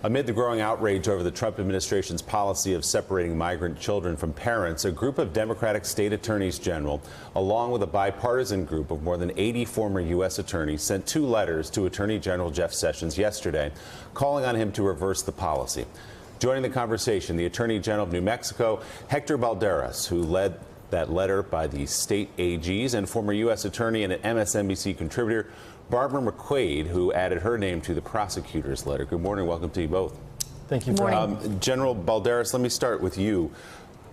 Amid the growing outrage over the Trump administration's policy of separating migrant children from parents, a group of Democratic state attorneys general, along with a bipartisan group of more than 80 former U.S. attorneys, sent 2 letters to Attorney General Jeff Sessions yesterday, calling on him to reverse the policy. Joining the conversation, the Attorney General of New Mexico, Hector Balderas, who led that letter by the state AGs, and former U.S. attorney and an MSNBC contributor, Barbara McQuade, who added her name to the prosecutor's letter. Good morning. Welcome to you both. Thank you for having me. General Balderas, let me start with you.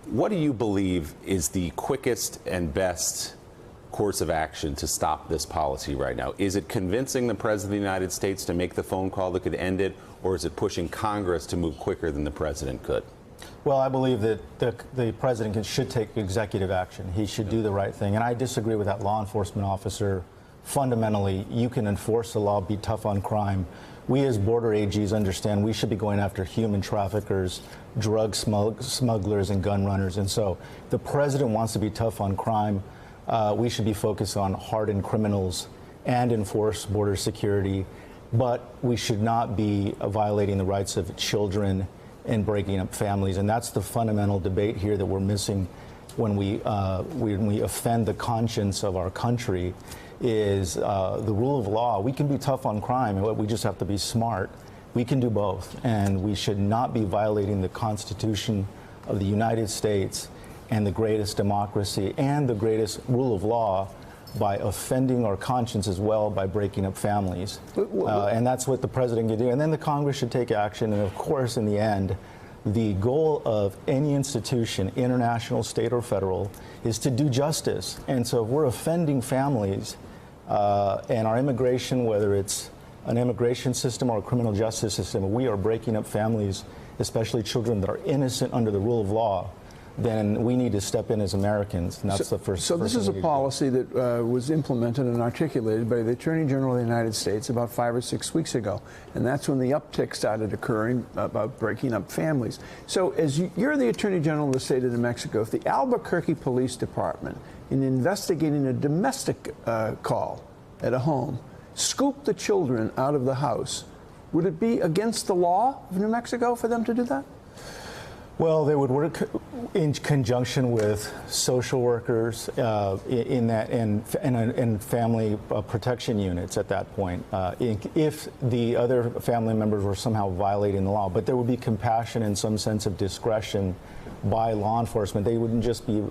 What do you believe is the quickest and best course of action to stop this policy right now? Is it convincing the President of the United States to make the phone call that could end it, or is it pushing Congress to move quicker than the President could? Well, I believe that the President should take executive action. He should do the right thing. And I disagree with that law enforcement officer. Fundamentally, you can enforce the law, be tough on crime. We as border AGs understand we should be going after human traffickers, drug smugglers, and gun runners. And so the President wants to be tough on crime. We should be focused on hardened criminals and enforce border security. But we should not be violating the rights of children and breaking up families. And that's the fundamental debate here that we're missing when we offend the conscience of our country is the rule of law. We can be tough on crime, we just have to be smart. We can do both, and we should not be violating the Constitution of the United States and the greatest democracy and the greatest rule of law by offending our conscience as well by breaking up families. And that's what the President can do. And then the Congress should take action. And of course, in the end, the goal of any institution, international, state, or federal, is to do justice. And so if we're offending families and our immigration, whether it's an immigration system or a criminal justice system, we are breaking up families, especially children that are innocent under the rule of law, then we need to step in as Americans, and that's the first. So this is a policy that was implemented and articulated by the Attorney General of the United States about 5 or 6 weeks ago, and that's when the uptick started occurring about breaking up families. So as you're the Attorney General of the state of New Mexico, if the Albuquerque Police Department, in investigating a domestic call at a home, scooped the children out of the house, would it be against the law of New Mexico for them to do that? Well, they would work in conjunction with social workers and family protection units at that point, if the other family members were somehow violating the law. But there would be compassion and some sense of discretion by law enforcement. They wouldn't just be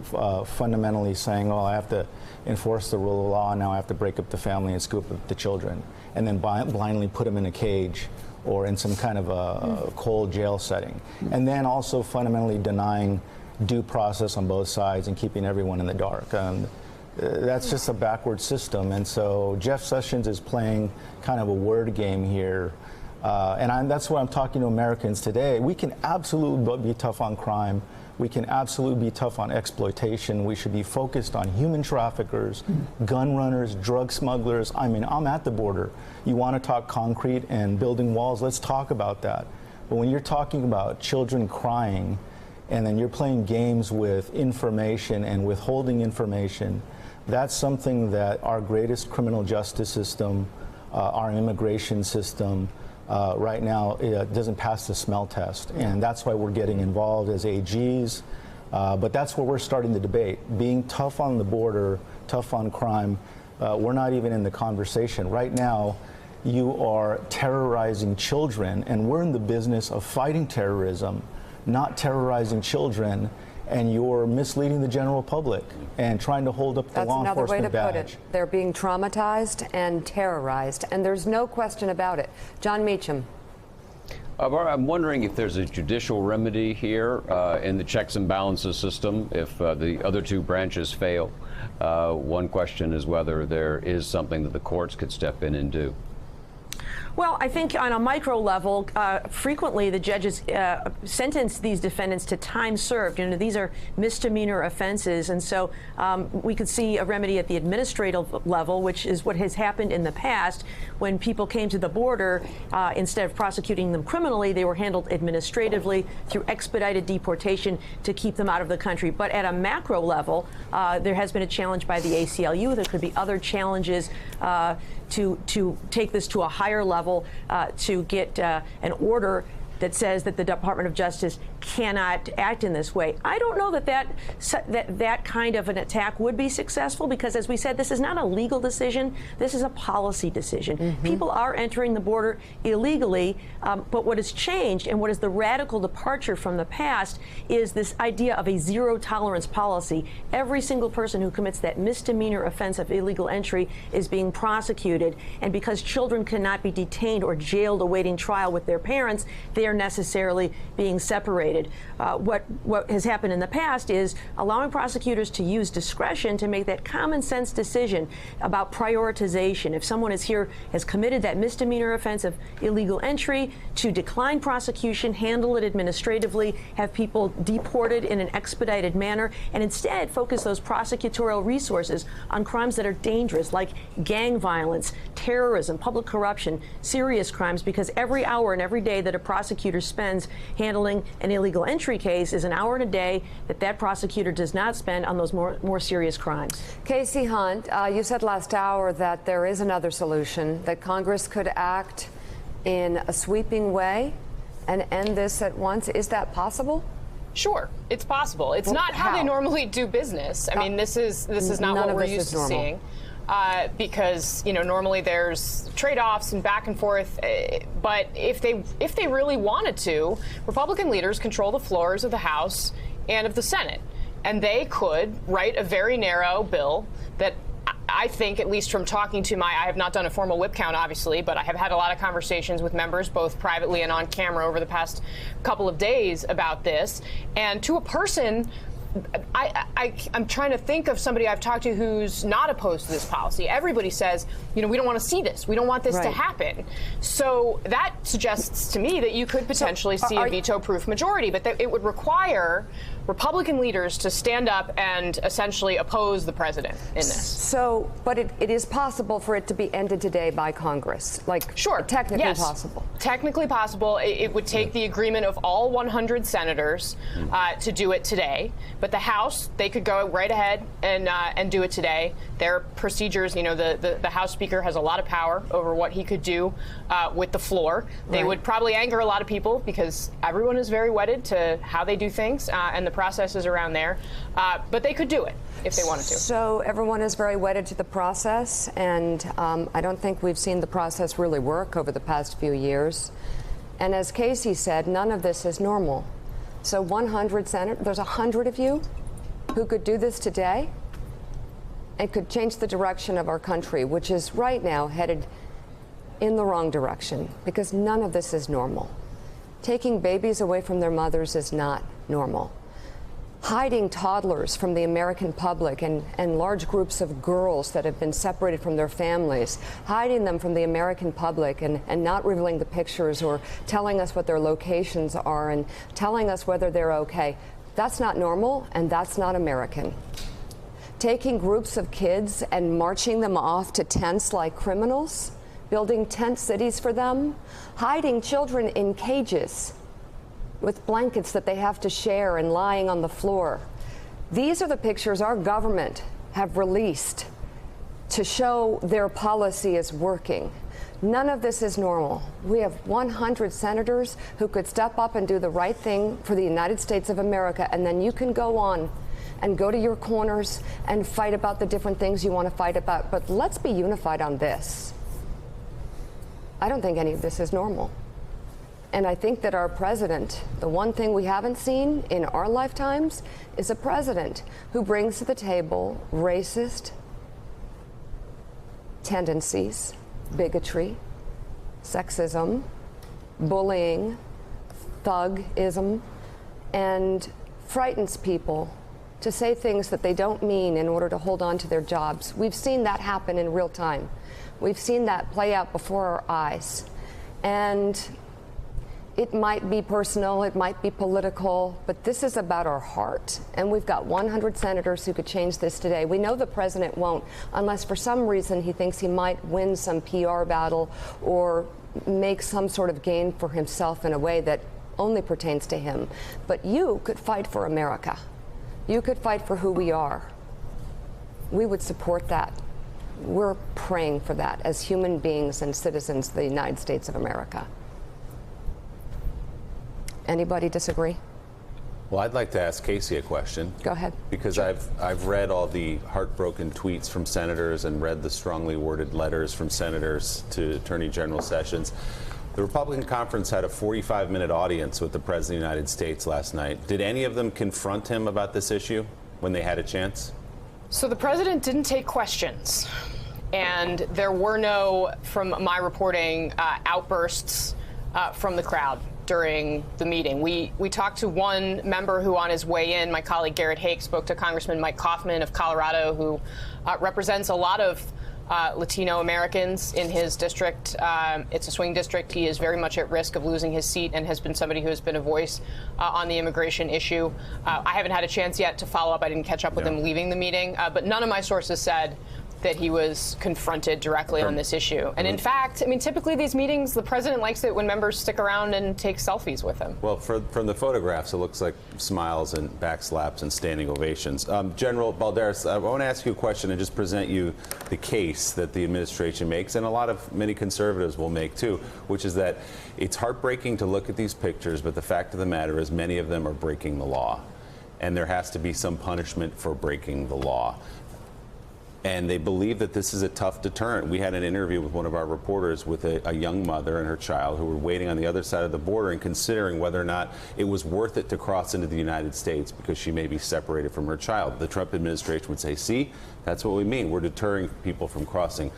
fundamentally saying, oh, I have to enforce the rule of law, now I have to break up the family and scoop up the children, and then blindly put them in a cage or in some kind of a cold jail setting. And then also fundamentally denying due process on both sides and keeping everyone in the dark. That's just a backward system. And so Jeff Sessions is playing kind of a word game here. That's why I'm talking to Americans today. We can absolutely be tough on crime. We can absolutely be tough on exploitation. We should be focused on human traffickers, gun runners, drug smugglers. I mean, I'm at the border. You want to talk concrete and building walls? Let's talk about that. But when you're talking about children crying and then you're playing games with information and withholding information, that's something that our greatest criminal justice system, our immigration system, right now it doesn't pass the smell test, and that's why we're getting involved as AGs. But that's where we're starting the debate. Being tough on the border, tough on crime, we're not even in the conversation. Right now, you are terrorizing children, and we're in the business of fighting terrorism, not terrorizing children. And you're misleading the general public and trying to hold up the law enforcement badge. That's another way to put it. They're being traumatized and terrorized, and there's no question about it. John Meacham. I'm wondering if there's a judicial remedy here in the checks and balances system if the other 2 branches fail. One question is whether there is something that the courts could step in and do. Well, I think on a micro level, frequently the judges sentence these defendants to time served. You know, these are misdemeanor offenses, and so we could see a remedy at the administrative level, which is what has happened in the past when people came to the border. Instead of prosecuting them criminally, they were handled administratively through expedited deportation to keep them out of the country. But at a macro level, there has been a challenge by the ACLU. There could be other challenges to take this to a higher level, to get an order that says that the Department of Justice cannot act in this way. I don't know that kind of an attack would be successful because, as we said, this is not a legal decision. This is a policy decision. People are entering the border illegally, but what has changed and what is the radical departure from the past is this idea of a zero tolerance policy. Every single person who commits that misdemeanor offense of illegal entry is being prosecuted, and because children cannot be detained or jailed awaiting trial with their parents, they are necessarily being separated. What has happened in the past is allowing prosecutors to use discretion to make that common sense decision about prioritization. If someone has committed that misdemeanor offense of illegal entry, to decline prosecution, handle it administratively, have people deported in an expedited manner, and instead focus those prosecutorial resources on crimes that are dangerous, like gang violence, terrorism, public corruption, serious crimes, because every hour and every day that a prosecutor spends handling an illegal entry case is an hour in a day that prosecutor does not spend on those more serious crimes. Casey Hunt, you said last hour that there is another solution, that Congress could act in a sweeping way and end this at once. Is that possible? Sure, it's possible. It's not how they normally do business. I mean, this is not what we're used to seeing. Because normally there's trade-offs and back and forth, but if they really wanted to, Republican leaders control the floors of the House and of the Senate, and they could write a very narrow bill that I think, at least from talking to I have not done a formal whip count, obviously, but I have had a lot of conversations with members, both privately and on camera, over the past couple of days about this, and to a person, I'm trying to think of somebody I've talked to who's not opposed to this policy. Everybody says, we don't want to see this. We don't want this to happen. So that suggests to me that you could potentially see a veto-proof majority, but that it would require Republican leaders to stand up and essentially oppose the president in this. So, but it is possible for it to be ended today by Congress, sure, technically possible. Technically possible. It would take the agreement of all 100 senators to do it today. But the House, they could go right ahead and do it today. Their procedures, the House Speaker has a lot of power over what he could do with the floor. They would probably anger a lot of people because everyone is very wedded to how they do things and the processes around there. But they could do it if they wanted to. So everyone is very wedded to the process, and I don't think we've seen the process really work over the past few years. And as Casey said, none of this is normal. So 100 senators, there's 100 of you who could do this today and could change the direction of our country, which is right now headed in the wrong direction, because none of this is normal. Taking babies away from their mothers is not normal. Hiding toddlers from the American public and large groups of girls that have been separated from their families, hiding them from the American public and not revealing the pictures or telling us what their locations are and telling us whether they're okay. That's not normal, and that's not American. Taking groups of kids and marching them off to tents like criminals, building tent cities for them, hiding children in cages with blankets that they have to share and lying on the floor. These are the pictures our government have released to show their policy is working. None of this is normal. We have 100 senators who could step up and do the right thing for the United States of America, and then you can go on and go to your corners and fight about the different things you want to fight about. But let's be unified on this. I don't think any of this is normal. And I think that our president, the one thing we haven't seen in our lifetimes is a president who brings to the table racist tendencies, bigotry, sexism, bullying, thugism, and frightens people to say things that they don't mean in order to hold on to their jobs. We've seen that happen in real time. We've seen that play out before our eyes. And it might be personal, it might be political, but this is about our heart. And we've got 100 senators who could change this today. We know the president won't, unless for some reason he thinks he might win some PR battle or make some sort of gain for himself in a way that only pertains to him. But you could fight for America. You could fight for who we are. We would support that. We're praying for that as human beings and citizens of the United States of America. Anybody disagree? Well, I'd like to ask Casey a question. Go ahead. Because I've read all the heartbroken tweets from senators and read the strongly worded letters from senators to Attorney General Sessions. The Republican conference had a 45-minute audience with the President of the United States last night. Did any of them confront him about this issue when they had a chance? So the president didn't take questions, and there were no, from my reporting, outbursts from the crowd during the meeting. We talked to one member who, on his way in, my colleague Garrett Haake spoke to Congressman Mike Kaufman of Colorado, who represents a lot of Latino Americans in his district. It's a swing district. He is very much at risk of losing his seat and has been somebody who has been a voice on the immigration issue. I haven't had a chance yet to follow up. I didn't catch up with him leaving the meeting, but none of my sources said that he was confronted directly on this issue. And in fact, I mean, typically these meetings, the president likes it when members stick around and take selfies with him. Well, from the photographs, it looks like smiles and backslaps and standing ovations. General Balderas, I want to ask you a question and just present you the case that the administration makes, and many conservatives will make too, which is that it's heartbreaking to look at these pictures, but the fact of the matter is many of them are breaking the law, and there has to be some punishment for breaking the law. And they believe that this is a tough deterrent. We had an interview with one of our reporters with a young mother and her child who were waiting on the other side of the border and considering whether or not it was worth it to cross into the United States because she may be separated from her child. The Trump administration would say, see, that's what we mean. We're deterring people from crossing.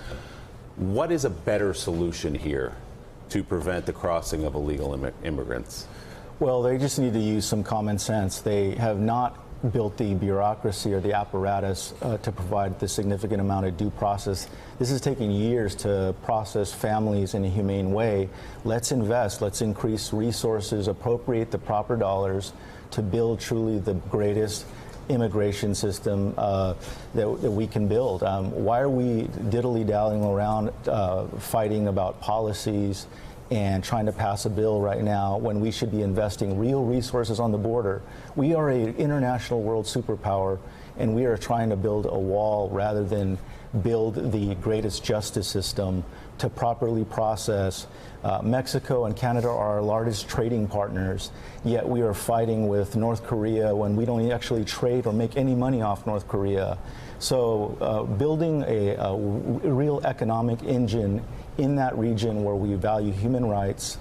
What is a better solution here to prevent the crossing of illegal immigrants? Well, they just need to use some common sense. They have not built the bureaucracy or the apparatus to provide the significant amount of due process. This is taking years to process families in a humane way. Let's invest, let's increase resources, appropriate the proper dollars to build truly the greatest immigration system that we can build. Why are we diddly-dallying around fighting about policies and trying to pass a bill right now when we should be investing real resources on the border? We are an international world superpower, and we are trying to build a wall rather than build the greatest justice system to properly process. Mexico and Canada are our largest trading partners, yet we are fighting with North Korea when we don't actually trade or make any money off North Korea. So building a real economic engine in that region where we value human rights,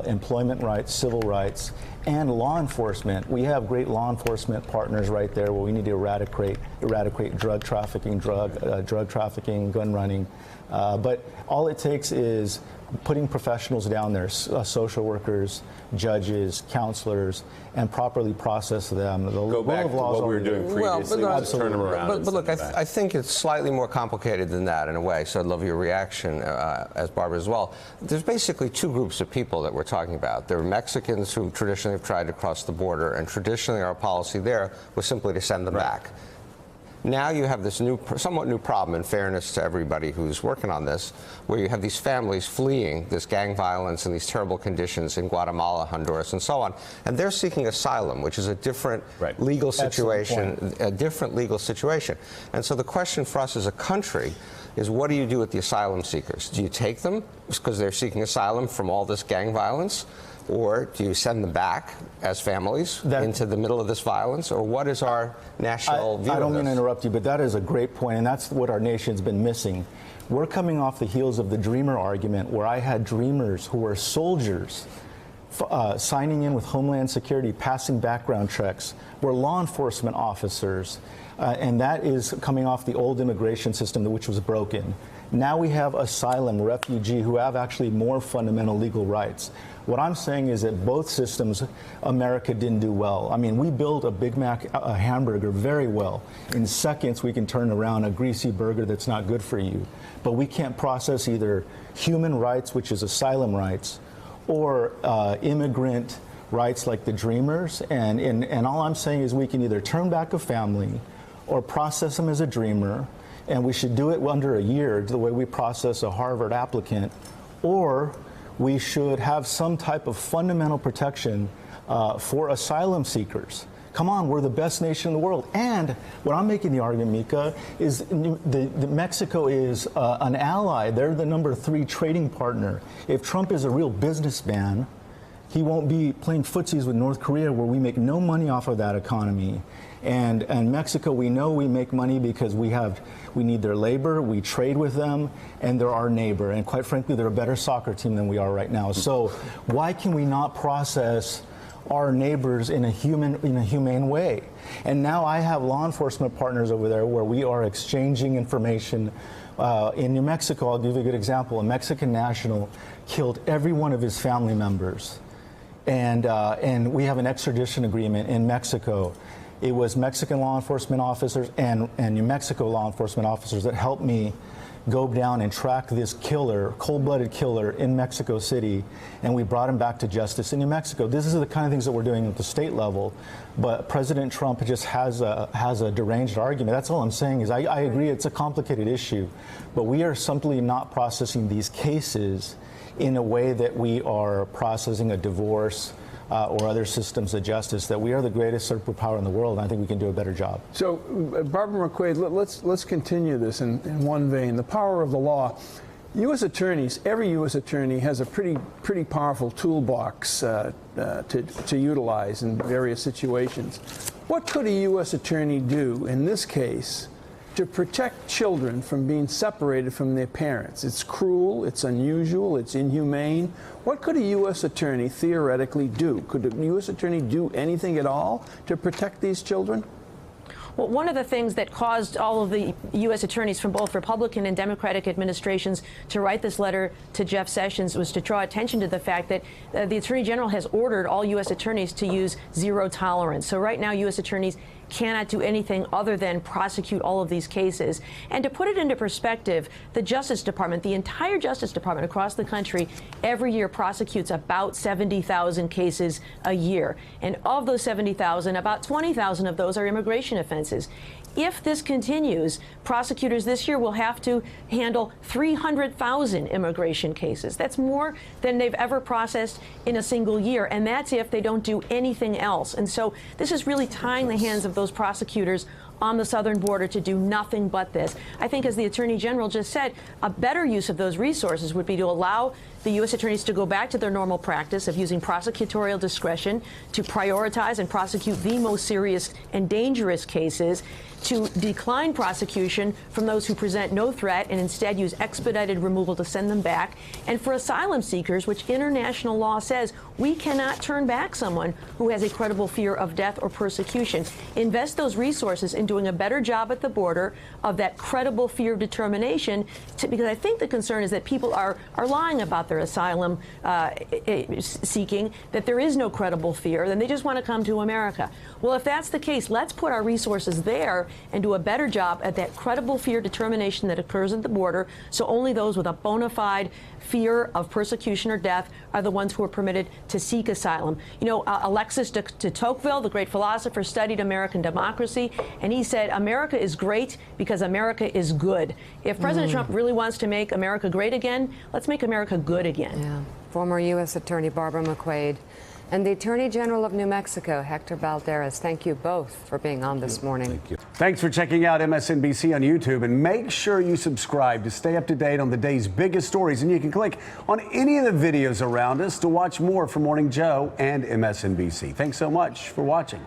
employment rights, civil rights, and law enforcement. We have great law enforcement partners right there where we need to eradicate drug trafficking, gun running. But all it takes is putting professionals down there, social workers, judges, counselors, and properly process them. The Go back to what we were doing previously, turn them around. But look, I think it's slightly more complicated than that in a way, so I'd love your reaction, as Barbara as well. There's basically two groups of people that we're talking about. There are Mexicans who traditionally have tried to cross the border, and traditionally our policy there was simply to send them back. Now you have this somewhat new problem, in fairness to everybody who's working on this, where you have these families fleeing this gang violence and these terrible conditions in Guatemala, Honduras, and so on, and they're seeking asylum, which is a different legal situation, And so the question for us as a country is, what do you do with the asylum seekers? Do you take them because they're seeking asylum from all this gang violence? Or do you send them back as families into the middle of this violence? Or what is our national view of this? I don't mean to interrupt you, but that is a great point, and that's what our nation's been missing. We're coming off the heels of the Dreamer argument, where I had Dreamers who were soldiers signing in with Homeland Security, passing background checks, were law enforcement officers, and that is coming off the old immigration system, which was broken. Now we have asylum, refugee, who have actually more fundamental legal rights. What I'm saying is that both systems, America didn't do well. I mean, we built a Big Mac hamburger very well. In seconds, we can turn around a greasy burger that's not good for you. But we can't process either human rights, which is asylum rights, or immigrant rights like the Dreamers. And all I'm saying is we can either turn back a family or process them as a Dreamer, and we should do it under a year, the way we process a Harvard applicant, or we should have some type of fundamental protection for asylum seekers. Come on, we're the best nation in the world. And what I'm making the argument, Mika, is Mexico is an ally. They're the #3 trading partner. If Trump is a real businessman, He won't be playing footsies with North Korea, where we make no money off of that economy. And Mexico, we know we make money because we need their labor, we trade with them, and they're our neighbor. And quite frankly, they're a better soccer team than we are right now. So why can we not process our neighbors in a humane way? And now I have law enforcement partners over there where we are exchanging information. In New Mexico, I'll give you a good example. A Mexican national killed every one of his family members. And we have an extradition agreement in Mexico. It was Mexican law enforcement officers and New Mexico law enforcement officers that helped me go down and track this killer, cold-blooded killer in Mexico City, and we brought him back to justice in New Mexico. This is the kind of things that we're doing at the state level, but President Trump just has a deranged argument. That's all I'm saying is I agree it's a complicated issue, but we are simply not processing these cases in a way that we are processing a divorce or other systems of justice, that we are the greatest superpower in the world, and I think we can do a better job. So, Barbara McQuade, let's continue this in one vein. The power of the law. U.S. attorneys, every U.S. attorney has a pretty powerful toolbox to utilize in various situations. What could a U.S. attorney do in this case to protect children from being separated from their parents? It's cruel, it's unusual, it's inhumane. What could a U.S. attorney theoretically do? Could a U.S. attorney do anything at all to protect these children? Well, one of the things that caused all of the U.S. attorneys from both Republican and Democratic administrations to write this letter to Jeff Sessions was to draw attention to the fact that the Attorney General has ordered all U.S. attorneys to use zero tolerance. So right now, U.S. attorneys cannot do anything other than prosecute all of these cases. And to put it into perspective, the Justice Department, the entire Justice Department across the country, every year prosecutes about 70,000 cases a year. And of those 70,000, about 20,000 of those are immigration offenses. If this continues, prosecutors this year will have to handle 300,000 immigration cases. That's more than they've ever processed in a single year, and that's if they don't do anything else. And so this is really tying the hands of those prosecutors on the southern border to do nothing but this. I think, as the Attorney General just said, a better use of those resources would be to allow the U.S. attorneys to go back to their normal practice of using prosecutorial discretion to prioritize and prosecute the most serious and dangerous cases, to decline prosecution from those who present no threat and instead use expedited removal to send them back, and for asylum seekers, which international law says we cannot turn back someone who has a credible fear of death or persecution. Invest those resources in doing a better job at the border of that credible fear of determination, because I think the concern is that people are lying about their asylum seeking, that there is no credible fear, then they just want to come to America. Well, if that's the case, let's put our resources there and do a better job at that credible fear determination that occurs at the border, so only those with a bona fide fear of persecution or death are the ones who are permitted to seek asylum. You know, Alexis de Tocqueville, the great philosopher, studied American democracy, and he said America is great because America is good. If President Trump really wants to make America great again, let's make America good again. Yeah. Former U.S. Attorney Barbara McQuade and the Attorney General of New Mexico, Hector Balderas. Thank you both for being on this morning. Thank you. Thanks for checking out MSNBC on YouTube, and make sure you subscribe to stay up to date on the day's biggest stories. And you can click on any of the videos around us to watch more from Morning Joe and MSNBC. Thanks so much for watching.